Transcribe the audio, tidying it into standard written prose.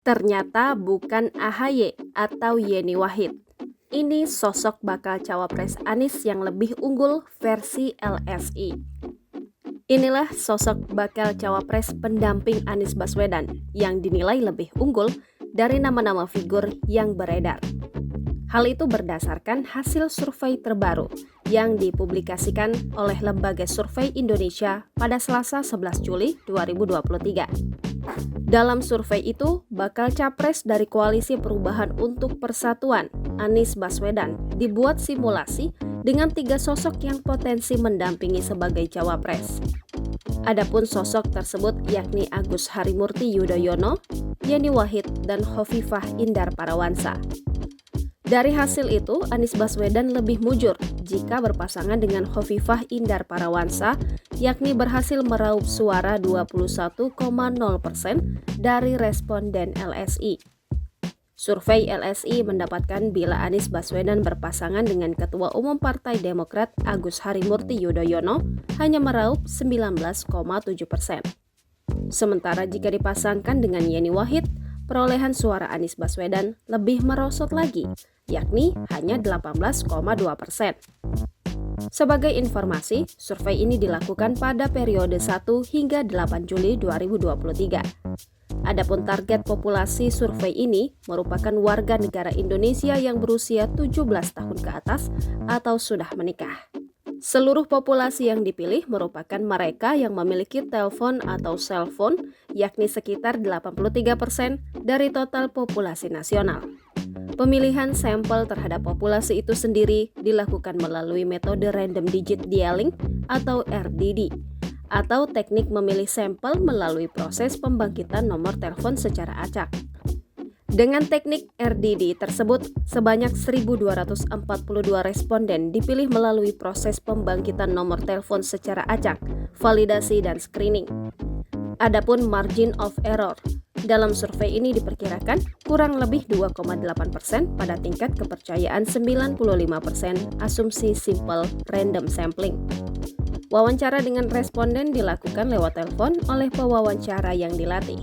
Ternyata bukan AHY atau Yeni Wahid. Ini sosok bakal cawapres Anies yang lebih unggul versi LSI. Inilah sosok bakal cawapres pendamping Anies Baswedan yang dinilai lebih unggul dari nama-nama figur yang beredar. Hal itu berdasarkan hasil survei terbaru yang dipublikasikan oleh Lembaga Survei Indonesia pada Selasa 11 Juli 2023. Dalam survei itu, bakal capres dari Koalisi Perubahan untuk Persatuan, Anies Baswedan, dibuat simulasi dengan 3 sosok yang potensi mendampingi sebagai cawapres. Adapun sosok tersebut yakni Agus Harimurti Yudhoyono, Yeni Wahid, dan Hovifah Indar Parawansa. Dari hasil itu, Anies Baswedan lebih mujur jika berpasangan dengan Hovifah Indar Parawansa, yakni berhasil meraup suara 21,0% dari responden LSI. Survei LSI mendapatkan bila Anies Baswedan berpasangan dengan Ketua Umum Partai Demokrat Agus Harimurti Yudhoyono hanya meraup 19,7%. Sementara jika dipasangkan dengan Yeni Wahid, perolehan suara Anies Baswedan lebih merosot lagi, yakni hanya 18,2%. Sebagai informasi, survei ini dilakukan pada periode 1 hingga 8 Juli 2023. Adapun target populasi survei ini merupakan warga negara Indonesia yang berusia 17 tahun ke atas atau sudah menikah. Seluruh populasi yang dipilih merupakan mereka yang memiliki telepon atau cellphone, yakni sekitar 83% dari total populasi nasional. Pemilihan sampel terhadap populasi itu sendiri dilakukan melalui metode random digit dialing atau RDD, atau teknik memilih sampel melalui proses pembangkitan nomor telepon secara acak. Dengan teknik RDD tersebut, sebanyak 1.242 responden dipilih melalui proses pembangkitan nomor telepon secara acak, validasi, dan screening. Adapun margin of error dalam survei ini diperkirakan kurang lebih 2,8% pada tingkat kepercayaan 95% asumsi simple random sampling. Wawancara dengan responden dilakukan lewat telepon oleh pewawancara yang dilatih.